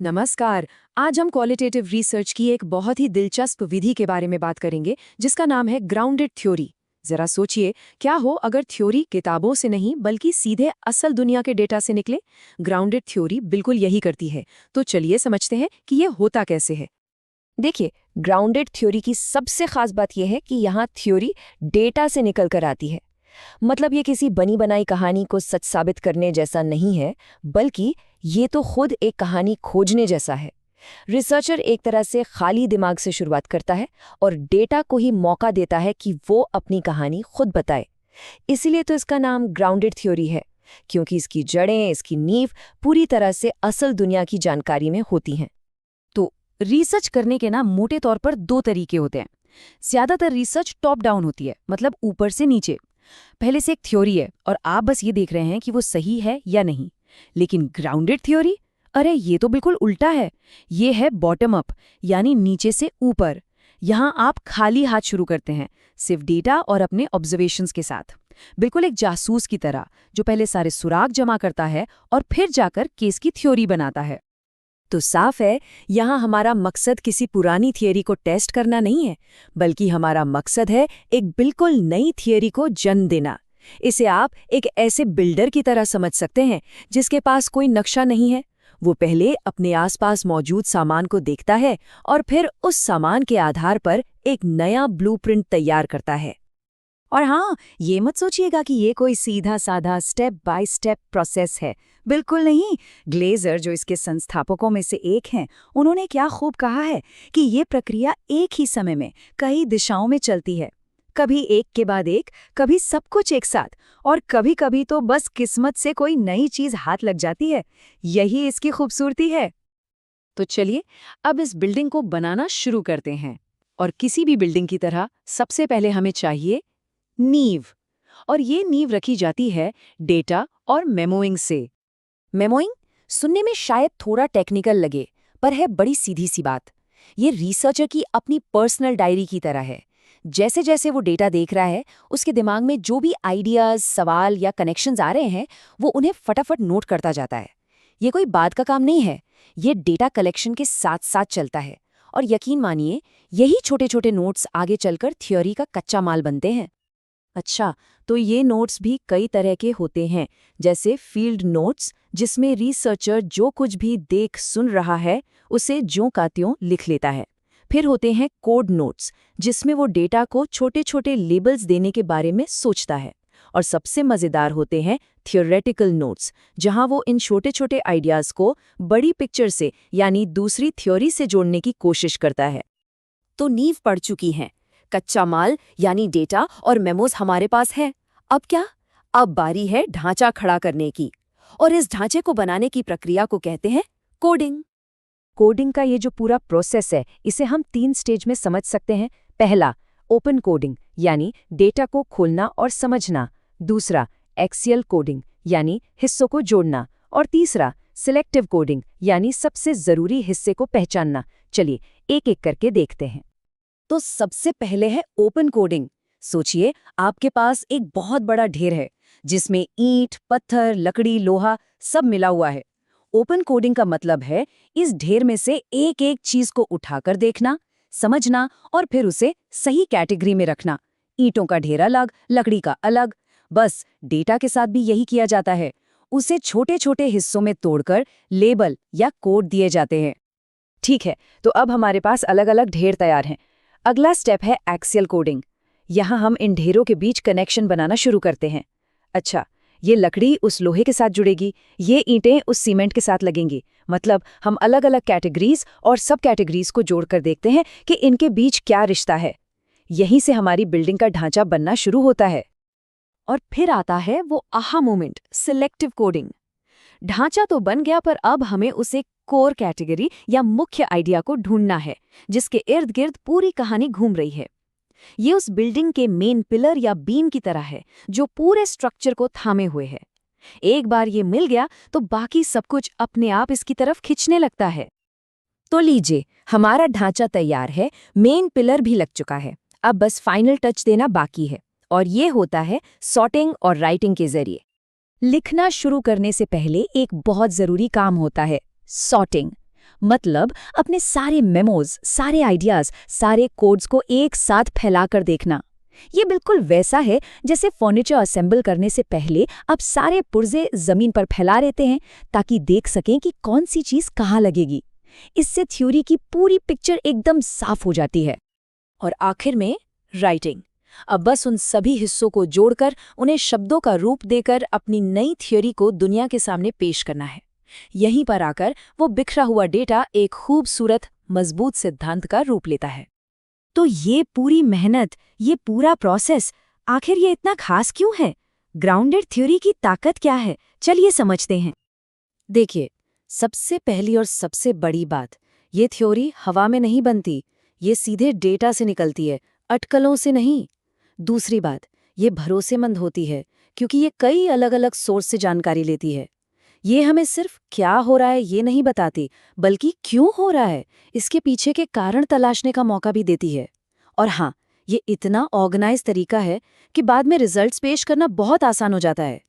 नमस्कार। आज हम क्वालिटेटिव रिसर्च की एक बहुत ही दिलचस्प विधि के बारे में बात करेंगे जिसका नाम है ग्राउंडेड थ्योरी। जरा सोचिए, क्या हो अगर थ्योरी किताबों से नहीं बल्कि सीधे असल दुनिया के डेटा से निकले। ग्राउंडेड थ्योरी बिल्कुल यही करती है। तो चलिए समझते हैं कि ये होता कैसे है। देखिए, ग्राउंडेड थ्योरी की सबसे खास बात यह है कि यहाँ थ्योरी डेटा से निकल कर आती है। मतलब ये किसी बनी बनाई कहानी को सच साबित करने जैसा नहीं है, बल्कि ये तो खुद एक कहानी खोजने जैसा है। रिसर्चर एक तरह से खाली दिमाग से शुरुआत करता है और डेटा को ही मौका देता है कि वो अपनी कहानी खुद बताए। इसीलिए तो इसका नाम ग्राउंडेड थ्योरी है, क्योंकि इसकी जड़ें, इसकी नींव पूरी तरह से असल दुनिया की जानकारी में होती हैं। तो रिसर्च करने के मोटे तौर पर दो तरीके होते हैं। ज्यादातर रिसर्च टॉप डाउन होती है, मतलब ऊपर से नीचे। पहले से एक थ्योरी है और आप बस ये देख रहे हैं कि वो सही है या नहीं। लेकिन ग्राउंडेड थ्योरी, अरे ये तो बिल्कुल उल्टा है। ये है बॉटम अप, यानी नीचे से ऊपर। यहाँ आप खाली हाथ शुरू करते हैं, सिर्फ डेटा और अपने ऑब्जर्वेशंस के साथ। बिल्कुल एक जासूस की तरह, जो पहले सारे सुराग जमा करता है और फिर जाकर केस की थ्योरी बनाता है। तो साफ है, यहाँ हमारा मकसद किसी पुरानी थियरी को टेस्ट करना नहीं है, बल्कि हमारा मकसद है एक बिल्कुल नई थियरी को जन्म देना। इसे आप एक ऐसे बिल्डर की तरह समझ सकते हैं जिसके पास कोई नक्शा नहीं है। वो पहले अपने आसपास मौजूद सामान को देखता है और फिर उस सामान के आधार पर एक नया ब्लूप्रिंट तैयार करता है। और हाँ, ये मत सोचिएगा कि ये कोई सीधा साधा स्टेप बाय स्टेप प्रोसेस है। बिल्कुल नहीं। ग्लेजर, जो इसके संस्थापकों में से एक हैं, उन्होंने क्या खूब कहा है कि ये प्रक्रिया एक ही समय में कई दिशाओं में चलती है। कभी एक के बाद एक, कभी सब कुछ एक साथ, और कभी कभी तो बस किस्मत से कोई नई चीज हाथ लग जाती है। यही इसकी खूबसूरती है। तो चलिए अब इस बिल्डिंग को बनाना शुरू करते हैं। और किसी भी बिल्डिंग की तरह सबसे पहले हमें चाहिए नींव। और ये नींव रखी जाती है डेटा और मेमोइंग से। मेमोइंग सुनने में शायद थोड़ा टेक्निकल लगे, पर है बड़ी सीधी सी बात। ये रिसर्चर की अपनी पर्सनल डायरी की तरह है। जैसे जैसे वो डेटा देख रहा है, उसके दिमाग में जो भी आइडियाज, सवाल या कनेक्शंस आ रहे हैं, वो उन्हें फटाफट नोट करता जाता है। ये कोई बात का काम नहीं है, ये डेटा कलेक्शन के साथ साथ चलता है। और यकीन मानिए, यही छोटे छोटे नोट्स आगे चलकर थ्योरी का कच्चा माल बनते हैं। अच्छा, तो ये नोट्स भी कई तरह के होते हैं, जैसे फील्ड नोट्स, जिसमें रिसर्चर जो कुछ भी देख सुन रहा है उसे ज्यों का त्यों लिख लेता है। फिर होते हैं कोड नोट्स, जिसमें वो डेटा को छोटे छोटे लेबल्स देने के बारे में सोचता है। और सबसे मज़ेदार होते हैं थियोरेटिकल नोट्स, जहां वो इन छोटे छोटे आइडियाज़ को बड़ी पिक्चर से, यानी दूसरी थ्योरी से जोड़ने की कोशिश करता है। तो नींव पड़ चुकी हैं, कच्चा माल यानी डेटा और मेमोज हमारे पास है। अब क्या? अब बारी है ढांचा खड़ा करने की। और इस ढांचे को बनाने की प्रक्रिया को कहते हैं कोडिंग। कोडिंग का ये जो पूरा प्रोसेस है, इसे हम 3 स्टेज में समझ सकते हैं। पहला, ओपन कोडिंग, यानी डेटा को खोलना और समझना। दूसरा, एक्सियल कोडिंग, यानी हिस्सों को जोड़ना। और तीसरा, सिलेक्टिव कोडिंग, यानी सबसे ज़रूरी हिस्से को पहचानना। चलिए एक एक करके देखते हैं। तो सबसे पहले है ओपन कोडिंग। सोचिए, आपके पास एक बहुत बड़ा ढेर है जिसमें ईंट, पत्थर, लकड़ी, लोहा सब मिला हुआ है। ओपन कोडिंग का मतलब है इस ढेर में से एक एक चीज को उठाकर देखना, समझना और फिर उसे सही कैटेगरी में रखना। ईंटों का ढेर अलग, लकड़ी का अलग। बस डेटा के साथ भी यही किया जाता है। उसे छोटे छोटे हिस्सों में तोड़कर लेबल या कोड दिए जाते हैं। ठीक है, तो अब हमारे पास अलग अलग ढेर तैयार हैं। अगला स्टेप है एक्सियल कोडिंग। यहाँ हम इन ढेरों के बीच कनेक्शन बनाना शुरू करते हैं। अच्छा, ये लकड़ी उस लोहे के साथ जुड़ेगी, ये ईंटें उस सीमेंट के साथ लगेंगी। मतलब हम अलग अलग कैटेगरीज और सब कैटेगरीज को जोड़कर देखते हैं कि इनके बीच क्या रिश्ता है। यहीं से हमारी बिल्डिंग का ढांचा बनना शुरू होता है। और फिर आता है वो आहा मोमेंट, सिलेक्टिव कोडिंग। ढांचा तो बन गया, पर अब हमें उसे कोर कैटेगरी या मुख्य आइडिया को ढूंढना है, जिसके इर्द गिर्द पूरी कहानी घूम रही है। ये उस बिल्डिंग के मेन पिलर या बीम की तरह है, जो पूरे स्ट्रक्चर को थामे हुए है। एक बार ये मिल गया तो बाकी सब कुछ अपने आप इसकी तरफ खींचने लगता है। तो लीजिए, हमारा ढांचा तैयार है, मेन पिलर भी लग चुका है। अब बस फाइनल टच देना बाकी है, और ये होता है सॉर्टिंग और राइटिंग के जरिए। लिखना शुरू करने से पहले एक बहुत जरूरी काम होता है, सॉर्टिंग। मतलब अपने सारे मेमोज, सारे आइडियाज, सारे कोड्स को एक साथ फैलाकर देखना। ये बिल्कुल वैसा है जैसे फर्नीचर असेंबल करने से पहले आप सारे पुर्जे जमीन पर फैला देते हैं ताकि देख सकें कि कौन सी चीज कहाँ लगेगी। इससे थ्योरी की पूरी पिक्चर एकदम साफ हो जाती है। और आखिर में राइटिंग। अब बस उन सभी हिस्सों को जोड़कर उन्हें शब्दों का रूप देकर अपनी नई थ्योरी को दुनिया के सामने पेश करना है। यहीं पर आकर वो बिखरा हुआ डेटा एक खूबसूरत, मजबूत सिद्धांत का रूप लेता है। तो ये पूरी मेहनत, ये पूरा प्रोसेस, आखिर ये इतना खास क्यों है? ग्राउंडेड थ्योरी की ताकत क्या है? चलिए समझते हैं। देखिए, सबसे पहली और सबसे बड़ी बात, ये थ्योरी हवा में नहीं बनती, ये सीधे डेटा से निकलती है, अटकलों से नहीं। दूसरी बात, ये भरोसेमंद होती है क्योंकि ये कई अलग अलग सोर्स से जानकारी लेती है। ये हमें सिर्फ क्या हो रहा है ये नहीं बताती, बल्कि क्यों हो रहा है, इसके पीछे के कारण तलाशने का मौका भी देती है। और हाँ, ये इतना ऑर्गेनाइज तरीका है कि बाद में रिजल्ट्स पेश करना बहुत आसान हो जाता है।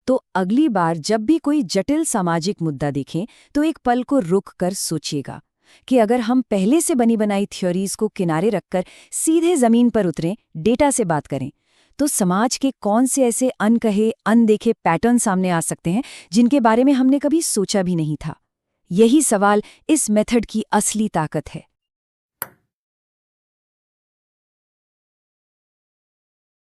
तो अगली बार जब भी कोई जटिल सामाजिक मुद्दा दिखे तो एक पल को रुक कर सोचिएगा कि अगर हम पहले से बनी बनाई थ्योरीज को किनारे रखकर सीधे जमीन पर उतरें, डेटा से बात करें, तो समाज के कौन से ऐसे अनकहे, अनदेखे पैटर्न सामने आ सकते हैं जिनके बारे में हमने कभी सोचा भी नहीं था। यही सवाल इस मेथड की असली ताकत है।